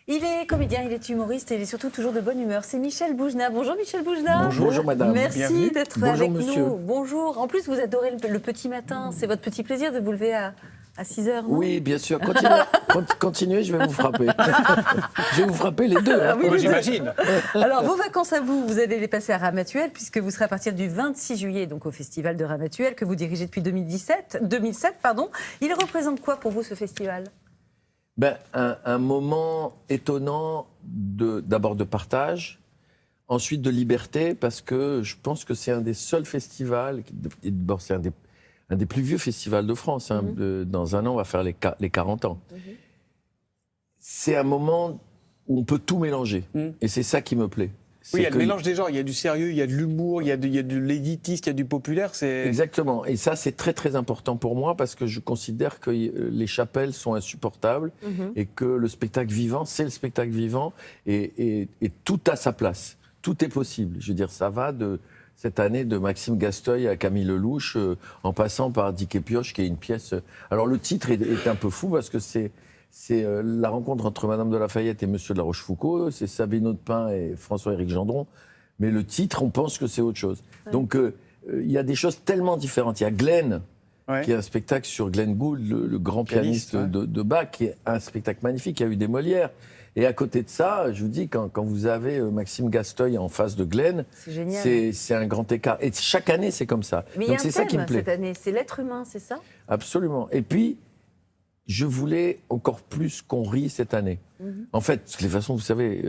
Il est comédien, il est humoriste et il est surtout toujours de bonne humeur. C'est Michel Boujna. Bonjour Michel Boujna. Bonjour madame. Merci Bienvenue. d'être Bonjour, avec monsieur. nous. Bonjour. En plus, vous adorez le petit matin. C'est votre petit plaisir de vous lever à 6h, non ? Oui, bien sûr. Continuez, je vais vous frapper. Je vais vous frapper les deux. Ah oui, les j'imagine. Alors, vos vacances à vous, vous allez les passer à Ramatuelle, puisque vous serez à partir du 26 juillet donc au Festival de Ramatuelle, que vous dirigez depuis 2007. Il représente quoi pour vous, ce festival ? Un moment étonnant d'abord de partage, ensuite de liberté, parce que je pense que c'est un des seuls festivals, d'abord c'est un des plus vieux festivals de France. Dans un an, on va faire les 40 ans. C'est un moment où on peut tout mélanger. Et c'est ça qui me plaît. Oui, il y a le mélange des genres. Il y a du sérieux, il y a de l'humour, il y a de l'éditiste, il y a du populaire. Exactement. Et ça, c'est très, très important pour moi parce que je considère que les chapelles sont insupportables et que le spectacle vivant, c'est le spectacle vivant et tout a sa place. Tout est possible. Je veux dire, ça va cette année de Maxime Gasteuil à Camille Lelouch en passant par Dick et Pioche, qui est une pièce... Alors, le titre est un peu fou parce que c'est la rencontre entre Madame de Lafayette et Monsieur de la Rochefoucauld, c'est Sabine Audepin et François-Éric Gendron, mais le titre, on pense que c'est autre chose. Ouais. Donc, il y a des choses tellement différentes. Il y a Glenn, qui est un spectacle sur Glenn Gould, le grand pianiste de Bach, qui est un spectacle magnifique, qui a eu des Molières. Et à côté de ça, je vous dis, quand vous avez Maxime Gasteuil en face de Glenn, c'est un grand écart. Et chaque année, c'est comme ça. Mais donc, c'est ça qui me plaît. Cette année, c'est l'être humain, c'est ça ? Absolument. Et puis, je voulais encore plus qu'on rie cette année. En fait, de toute façon, vous savez,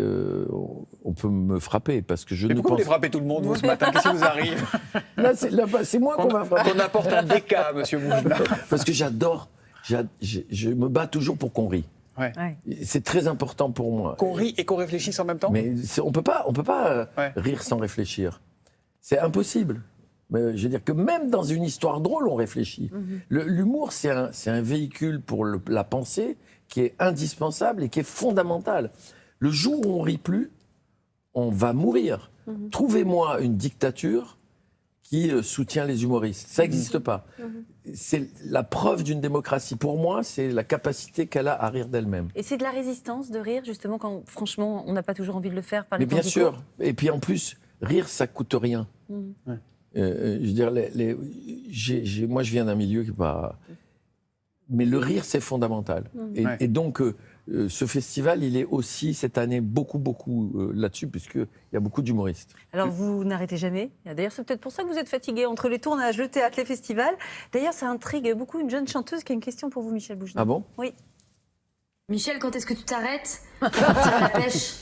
on peut me frapper parce que je mais ne pourquoi pense... vous les frappez tout le monde, vous, ce matin ? Qu'est-ce qui vous arrive ? Là, c'est moi qu'on va frapper. Qu'on apporte un déca, monsieur Boujna. Parce que j'adore, je me bats toujours pour qu'on rie. Ouais. C'est très important pour moi. Qu'on rit et qu'on réfléchisse en même temps ? Mais on peut pas rire sans réfléchir. C'est impossible. Mais je veux dire que même dans une histoire drôle, on réfléchit. L'humour, c'est un véhicule pour la pensée qui est indispensable et qui est fondamental. Le jour où on rit plus, on va mourir. Trouvez-moi une dictature qui soutient les humoristes. Ça n'existe pas. C'est la preuve d'une démocratie. Pour moi, c'est la capacité qu'elle a à rire d'elle-même. Et c'est de la résistance de rire, justement, quand franchement, on n'a pas toujours envie de le faire par les temps Mais bien du sûr. cours. Et puis en plus, rire, ça coûte rien. Je veux dire, moi, je viens d'un milieu qui n'est pas... Mais le rire, c'est fondamental. Et donc, ce festival, il est aussi, cette année, beaucoup là-dessus, puisqu'il y a beaucoup d'humoristes. Alors, vous n'arrêtez jamais. D'ailleurs, c'est peut-être pour ça que vous êtes fatigué entre les tournages, le théâtre, les festivals. D'ailleurs, ça intrigue beaucoup une jeune chanteuse qui a une question pour vous, Michel Boujna. Ah bon ? Oui. Michel, quand est-ce que tu t'arrêtes ? Tu partir à la pêche ?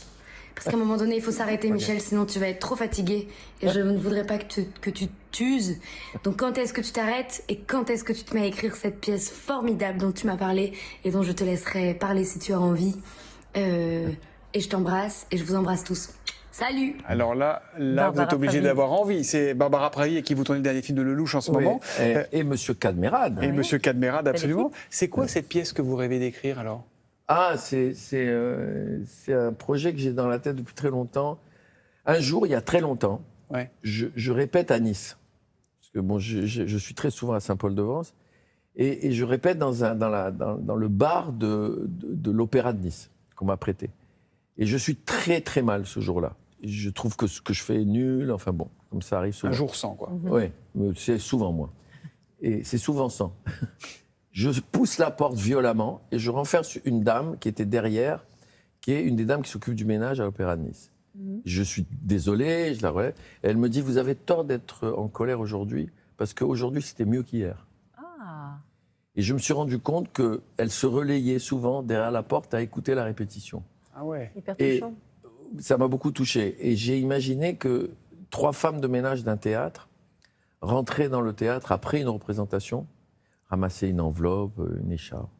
Parce qu'à un moment donné, il faut s'arrêter, Michel, sinon tu vas être trop fatigué. Et je ne voudrais pas que tu t'uses. Donc quand est-ce que tu t'arrêtes et quand est-ce que tu te mets à écrire cette pièce formidable dont tu m'as parlé et dont je te laisserai parler si tu as envie. Et je t'embrasse et je vous embrasse tous. Salut. Alors là vous êtes obligé d'avoir envie. C'est Barbara Pravi avec qui vous tournez le dernier film de Lelouch en ce moment. Et Monsieur Cadmerade. Et Monsieur Cadmerade, absolument. C'est quoi cette pièce que vous rêvez d'écrire alors ? Ah, c'est un projet que j'ai dans la tête depuis très longtemps. Un jour, il y a très longtemps, je répète à Nice. Parce que bon, je suis très souvent à Saint-Paul-de-Vence. Et je répète dans le bar de l'Opéra de Nice, qu'on m'a prêté. Et je suis très, très mal ce jour-là. Je trouve que ce que je fais est nul. Enfin bon, comme ça arrive souvent. Un jour sans, quoi. Oui, c'est souvent moi. Et c'est souvent sans. Je pousse la porte violemment et je renferme une dame qui était derrière, qui est une des dames qui s'occupe du ménage à l'Opéra de Nice. Je suis désolé, je la relève. Et elle me dit, vous avez tort d'être en colère aujourd'hui, parce qu'aujourd'hui, c'était mieux qu'hier. Ah. Et je me suis rendu compte qu'elle se relayait souvent derrière la porte à écouter la répétition. Ah ouais. Hyper touchant. Et ça m'a beaucoup touché. Et j'ai imaginé que 3 femmes de ménage d'un théâtre rentraient dans le théâtre après une représentation, ramasser une enveloppe, une écharpe.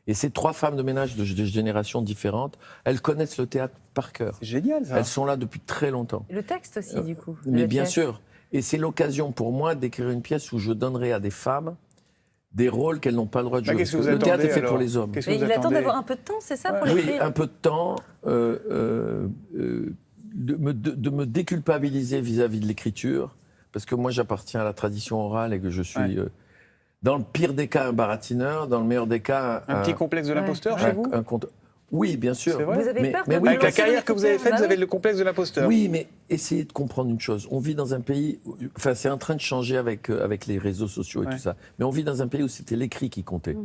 Et ces 3 femmes de ménage de générations différentes, elles connaissent le théâtre par cœur. C'est génial, ça. Elles sont là depuis très longtemps. Et le texte aussi, du coup. Mais bien sûr. Et c'est l'occasion pour moi d'écrire une pièce où je donnerai à des femmes des rôles qu'elles n'ont pas le droit de jouer. Parce que le théâtre est fait pour les hommes. Mais il attend d'avoir un peu de temps, c'est ça, pour l'écrire ? Oui, un peu de temps, de me déculpabiliser vis-à-vis de l'écriture, parce que moi j'appartiens à la tradition orale et que je suis... dans le pire des cas, un baratineur. Dans le meilleur des cas... Un petit complexe de l'imposteur chez vous ? Oui, bien sûr. C'est vrai. Vous avez peur mais de oui, Avec la lancer carrière que vous avez faite, Bah vous avez oui. le complexe de l'imposteur. Oui, mais essayez de comprendre une chose. On vit dans un pays, enfin c'est en train de changer avec les réseaux sociaux et Ouais. tout ça, mais on vit dans un pays où c'était l'écrit qui comptait.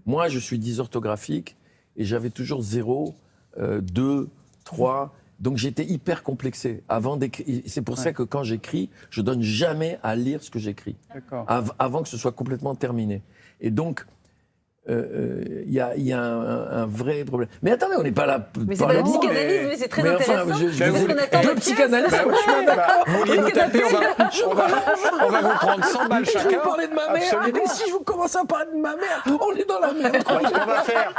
Moi, je suis dysorthographique et j'avais toujours 0, 2, 3. Donc j'étais hyper complexé avant d'écrire. C'est pour ça que quand j'écris, je donne jamais à lire ce que j'écris D'accord. avant que ce soit complètement terminé. Et donc il y a un vrai problème. Mais attendez, on n'est pas là. Mais c'est pas la Non, psychanalyse, mais- mais c'est très mais enfin, intéressant. je Parce voulais- qu'on attend deux la pièce. psychanalystes. Bah, oui, bah, vous vouliez nous taper, on va vous prendre 100 balles Je chacun. vous parlais de ma mère. Absolument. Mais si je vous commence à parler de ma mère, on est dans la merde. Donc, ce qu'on va faire,